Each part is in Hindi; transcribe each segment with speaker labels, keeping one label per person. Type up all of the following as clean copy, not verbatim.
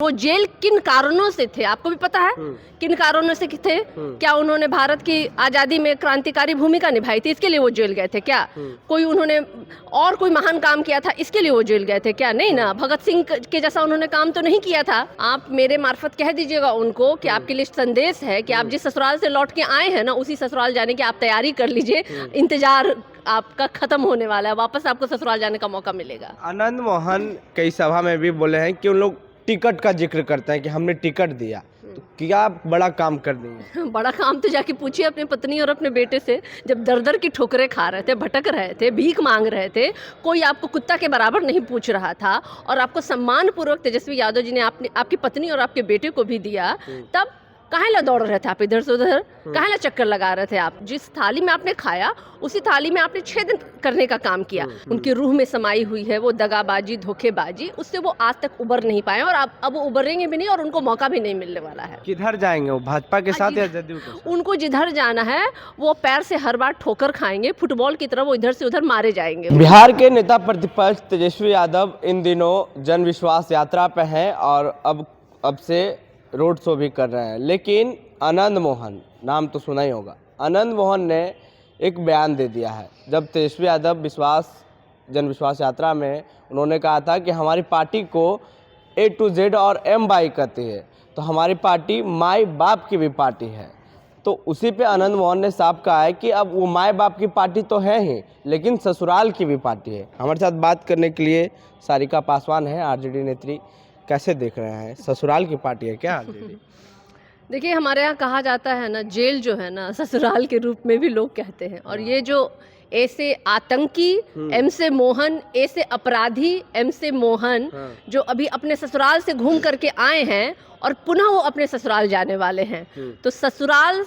Speaker 1: वो जेल किन कारणों से थे आपको भी पता है? किन कारणों से थे? क्या उन्होंने भारत की आजादी में क्रांतिकारी भूमिका निभाई थी, इसके लिए वो जेल गए थे क्या? कोई उन्होंने और कोई महान काम किया था, इसके लिए वो जेल गए थे क्या? नहीं ना। भगत सिंह के जैसा उन्होंने काम तो नहीं किया था। आप मेरे मार्फत कह दीजिएगा उनको कि आपके लिए संदेश है कि आप जिस ससुराल से लौट के आए हैं ना, उसी ससुराल जाने की आप तैयारी कर लीजिए। इंतजार आपका खत्म होने वाला है, वापस आपको ससुराल जाने का मौका मिलेगा।
Speaker 2: आनंद मोहन कई सभा में भी बोले हैं कि उन लोग टिकट का जिक्र करते हैं कि हमने टिकट दिया, तो क्या बड़ा काम कर देंगे?
Speaker 1: बड़ा काम तो जाके पूछिए अपनी पत्नी और अपने बेटे से। जब दर दर की ठोकरें खा रहे थे, भटक रहे थे, भीख मांग रहे थे, कोई आपको कुत्ता के बराबर नहीं पूछ रहा था और आपको सम्मानपूर्वक तेजस्वी यादव जी ने आपकी पत्नी और आपके बेटे को भी दिया, तब काहे ला दौड़ रहे थे आप इधर से उधर? काहे ला चक्कर लगा रहे थे आप? जिस थाली में आपने खाया उसी थाली में आपने छेद करने का काम किया। उनकी रूह में समाई हुई है वो दगाबाजी, धोखेबाजी, उससे वो आज तक उबर नहीं पाए और अब वो उबरेंगे भी नहीं और उनको मौका भी नहीं मिलने वाला है।
Speaker 2: किधर जाएंगे वो, भाजपा के साथ या जदयू के साथ?
Speaker 1: उनको जिधर जाना है वो पैर से हर बार ठोकर खाएंगे, फुटबॉल की तरह वो इधर से उधर मारे जाएंगे।
Speaker 2: बिहार के नेता प्रतिपक्ष तेजस्वी यादव इन दिनों जन विश्वास यात्रा पे हैं और अब से रोड शो भी कर रहे हैं, लेकिन आनंद मोहन, नाम तो सुना ही होगा, आनंद मोहन ने एक बयान दे दिया है। जब तेजस्वी यादव जन विश्वास यात्रा में उन्होंने कहा था कि हमारी पार्टी को A to Z और M बाई कहती है, तो हमारी पार्टी माई बाप की भी पार्टी है। तो उसी पे आनंद मोहन ने साफ कहा है कि अब वो माई बाप की पार्टी तो है ही, लेकिन ससुराल की भी पार्टी है। हमारे साथ बात करने के लिए सारिका पासवान है, आरजेडी नेत्री। कैसे देख रहे हैं, ससुराल की पार्टी है क्या आरजेडी?
Speaker 1: देखिए, हमारे यहाँ कहा जाता है ना, जेल जो है ना ससुराल के रूप में भी लोग कहते हैं। और ये जो ए से आतंकी, एम से मोहन, ए से अपराधी, एम से मोहन, जो अभी अपने ससुराल से घूम करके आए हैं और पुनः वो अपने ससुराल जाने वाले हैं, तो ससुराल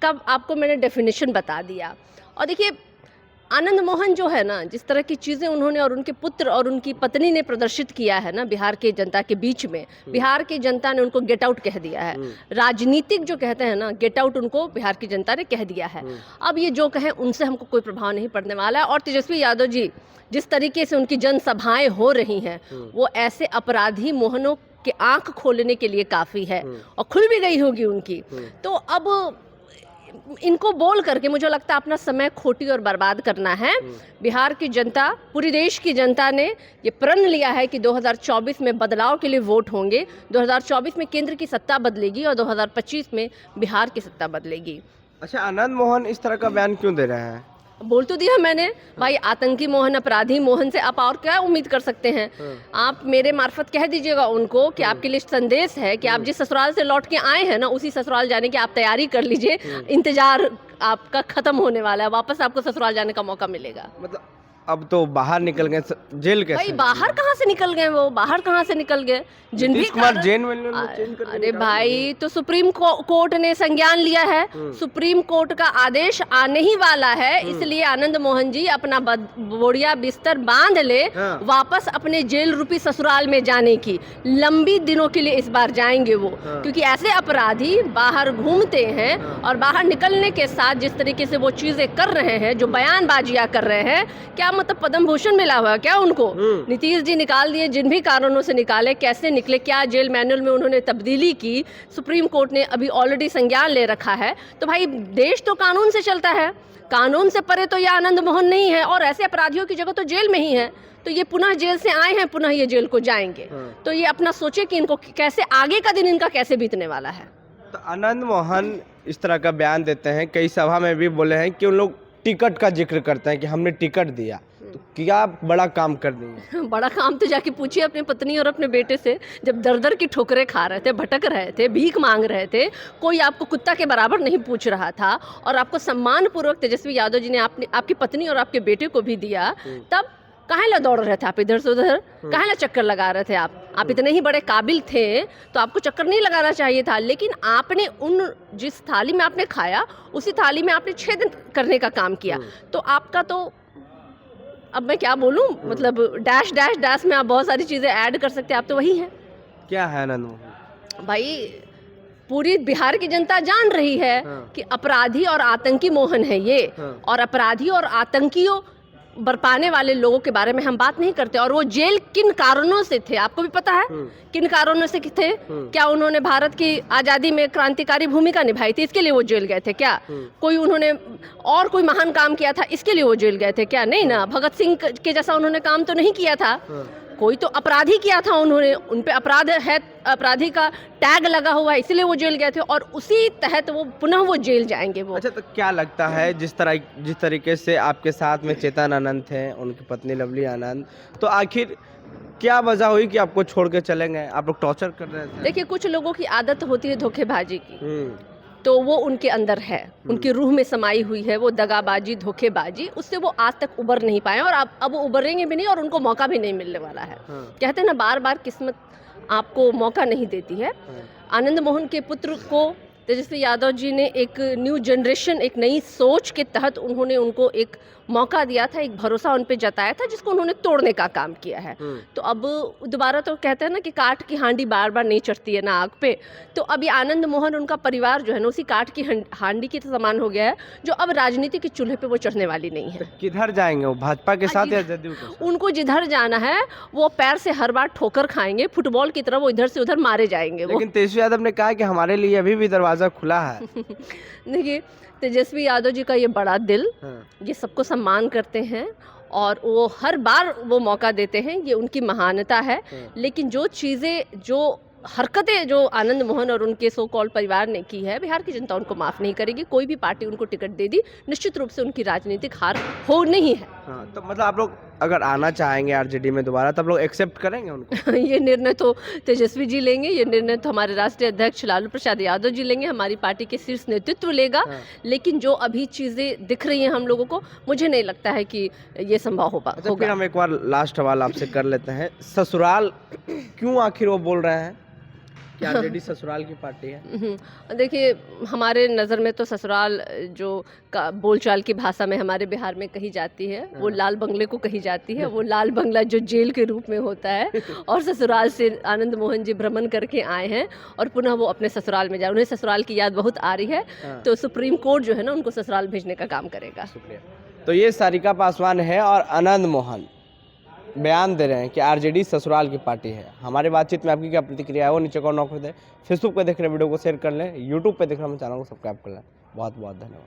Speaker 1: का आपको मैंने डेफिनेशन बता दिया। और देखिए, आनंद मोहन जो है ना, जिस तरह की चीज़ें उन्होंने और उनके पुत्र और उनकी पत्नी ने प्रदर्शित किया है ना बिहार के जनता के बीच में, बिहार की जनता ने उनको गेट आउट कह दिया है। राजनीतिक जो कहते हैं ना, गेट आउट उनको बिहार की जनता ने कह दिया है। अब ये जो कहें उनसे हमको कोई प्रभाव नहीं पड़ने वाला है। और तेजस्वी यादव जी जिस तरीके से उनकी जनसभाएं हो रही हैं, वो ऐसे अपराधी मोहनों के आँख खोलने के लिए काफ़ी है और खुल भी गई होगी उनकी। तो अब इनको बोल करके मुझे लगता है अपना समय खोटी और बर्बाद करना है। बिहार की जनता, पूरी देश की जनता ने ये प्रण लिया है कि 2024 में बदलाव के लिए वोट होंगे। 2024 में केंद्र की सत्ता बदलेगी और 2025 में बिहार की सत्ता बदलेगी।
Speaker 2: अच्छा, आनंद मोहन इस तरह का बयान क्यों दे रहे हैं?
Speaker 1: बोल तो दिया मैंने भाई, आतंकी मोहन, अपराधी मोहन से आप और क्या उम्मीद कर सकते हैं? आप मेरे मार्फत कह दीजिएगा उनको कि आपके लिए संदेश है कि आप जिस ससुराल से लौट के आए हैं ना, उसी ससुराल जाने की आप तैयारी कर लीजिए। इंतजार आपका खत्म होने वाला है, वापस आपको ससुराल जाने का मौका मिलेगा।
Speaker 2: मतलब अब तो बाहर निकल गए, जेल कैसे?
Speaker 1: भाई बाहर कहाँ से निकल गए? वो बाहर कहाँ से निकल गए? जिन भी अरे भाई, तो सुप्रीम कोर्ट ने संज्ञान लिया है, सुप्रीम कोर्ट का आदेश आने ही वाला है, इसलिए आनंद मोहन जी अपना बोरिया बिस्तर बांध ले, वापस अपने जेल रूपी ससुराल में जाने की। लंबी दिनों के लिए इस बार जाएंगे वो, क्योंकि ऐसे अपराधी बाहर घूमते हैं और बाहर निकलने के साथ जिस तरीके से वो चीजें कर रहे हैं, जो बयानबाजियां कर रहे हैं, क्या मतलब पद्म भूषण मिला हुआ क्या उनको? नीतीश जी निकाल दिए, जिन भी कारणों से निकाले, कैसे निकले, क्या जेल मैनुअल में उन्होंने तब्दीली की, सुप्रीम कोर्ट ने अभी ऑलरेडी संज्ञान ले रखा है। तो भाई, देश तो कानून से चलता है, कानून से परे तो ये आनंद मोहन नहीं है और ऐसे अपराधियों की जगह तो जेल में ही है। तो ये पुनः जेल से आए हैं, पुनः ये जेल को जाएंगे। तो ये अपना सोचे कि इनको कैसे, आगे का दिन इनका कैसे बीतने वाला है।
Speaker 2: तो आनंद मोहन इस तरह का बयान देते हैं, कई सभा में भी बोले हैं कि उन लोग टिकट का जिक्र करते हैं कि हमने टिकट दिया, तो क्या बड़ा काम कर देंगे?
Speaker 1: बड़ा काम तो जाके पूछिए अपनी पत्नी और अपने बेटे से। जब दर दर की ठोकरें खा रहे थे, भटक रहे थे, भीख मांग रहे थे, कोई आपको कुत्ता के बराबर नहीं पूछ रहा था और आपको सम्मानपूर्वक तेजस्वी यादव जी ने आपकी पत्नी और आपके बेटे को भी दिया, तब काहे ला दौड़ रहे थे आप इधर से उधर? काहे ला चक्कर लगा रहे थे आप इतने ही बड़े काबिल थे तो आपको चक्कर नहीं लगाना चाहिए था। लेकिन आपने जिस थाली में आपने खाया उसी थाली में आपने छेद करने का काम किया। तो आपका तो, अब मैं क्या बोलूं, मतलब डैश डैश डैश में आप बहुत सारी चीजें ऐड कर सकते हैं। आप तो वही हैं।
Speaker 2: क्या है आनंद मोहन?
Speaker 1: भाई, पूरी बिहार की जनता जान रही है कि अपराधी और आतंकी मोहन है ये, और अपराधी और आतंकियों बरपाने वाले लोगों के बारे में हम बात नहीं करते। और वो जेल किन कारणों से थे आपको भी पता है, किन कारणों से थे? क्या उन्होंने भारत की आज़ादी में क्रांतिकारी भूमिका निभाई थी, इसके लिए वो जेल गए थे क्या? कोई उन्होंने और कोई महान काम किया था, इसके लिए वो जेल गए थे क्या? नहीं ना। भगत सिंह के जैसा उन्होंने काम तो नहीं किया था। कोई तो अपराधी किया था उन्होंने, उन पे अपराध है, अपराधी का टैग लगा हुआ है, इसलिए वो जेल गए थे और उसी तहत वो पुनः वो जेल जाएंगे वो।
Speaker 2: अच्छा, तो क्या लगता है जिस तरीके से आपके साथ में चेतन आनंद थे, उनकी पत्नी लवली आनंद, तो आखिर क्या वजह हुई कि आपको छोड़ के चले गए? आप लोग टॉर्चर कर रहे थे?
Speaker 1: देखिए, कुछ लोगों की आदत होती है धोखेबाजी की, तो वो उनके अंदर है, उनकी रूह में समाई हुई है वो दगाबाजी, धोखेबाजी। उससे वो आज तक उबर नहीं पाए और अब वो उबरेंगे भी नहीं और उनको मौका भी नहीं मिलने वाला है। कहते हैं ना, बार बार किस्मत आपको मौका नहीं देती है। आनंद मोहन के पुत्र को तेजस्वी यादव जी ने एक न्यू जनरेशन, एक नई सोच के तहत उन्होंने उनको एक मौका दिया था, एक भरोसा उन पे जताया था, जिसको उन्होंने तोड़ने का काम किया है। तो अब दोबारा तो कहते हैं ना कि काठ की हांडी बार बार नहीं चढ़ती है ना आग पे। तो अभी आनंद मोहन, उनका परिवार जो है ना, उसी काठ की हांडी के समान हो गया है, जो अब राजनीति के चूल्हे पे वो चढ़ने वाली नहीं है।
Speaker 2: किधर जाएंगे वो, भाजपा के साथ या जदयू के साथ?
Speaker 1: उनको जिधर जाना है वो पैर से हर बार ठोकर खाएंगे, फुटबॉल की तरह वो इधर से उधर मारे जाएंगे वो।
Speaker 2: लेकिन तेजस्वी यादव ने कहा कि हमारे लिए अभी भी दरवाजा खुला है।
Speaker 1: देखिए, तेजस्वी यादव जी का ये बड़ा दिल, ये सबको सम्मान करते हैं और वो हर बार वो मौका देते हैं, ये उनकी महानता है। लेकिन जो चीज़ें, जो हरकतें जो आनंद मोहन और उनके सो कॉल्ड परिवार ने की है, बिहार की जनता उनको माफ़ नहीं करेगी। कोई भी पार्टी उनको टिकट दे दी, निश्चित रूप से उनकी राजनीतिक हार हो नहीं है।
Speaker 2: तो मतलब आप लोग अगर आना चाहेंगे आरजेडी में दोबारा, तब लोग एक्सेप्ट करेंगे उनको?
Speaker 1: ये निर्णय तो तेजस्वी जी लेंगे, ये निर्णय तो हमारे राष्ट्रीय अध्यक्ष लालू प्रसाद यादव जी लेंगे, हमारी पार्टी के शीर्ष नेतृत्व लेगा। लेकिन जो अभी चीज़ें दिख रही हैं हम लोगों को, मुझे नहीं लगता है कि ये संभव होगा।
Speaker 2: अच्छा, फिर हम एक बार लास्ट सवाल आपसे कर लेते हैं। ससुराल क्यों आखिर वो बोल रहे हैं कि आरजेडी ससुराल की पार्टी है?
Speaker 1: देखिए, हमारे नज़र में तो ससुराल जो बोलचाल की भाषा में हमारे बिहार में कही जाती है, वो लाल बंगले को कही जाती है। वो लाल बंगला जो जेल के रूप में होता है, और ससुराल से आनंद मोहन जी भ्रमण करके आए हैं और पुनः वो अपने ससुराल में जाए। उन्हें ससुराल की याद बहुत आ रही है, तो सुप्रीम कोर्ट जो है ना, उनको ससुराल भेजने का काम करेगा।
Speaker 2: शुक्रिया। तो ये सारिका पासवान है और आनंद मोहन बयान दे रहे हैं कि आरजेडी ससुराल की पार्टी है। हमारे बातचीत में आपकी क्या प्रतिक्रिया है वो नीचे कमेंट कर दें। फेसबुक पे देख रहे वीडियो को शेयर कर लें, यूट्यूब पे देख रहे चैनल को सब्सक्राइब कर लें। बहुत बहुत धन्यवाद।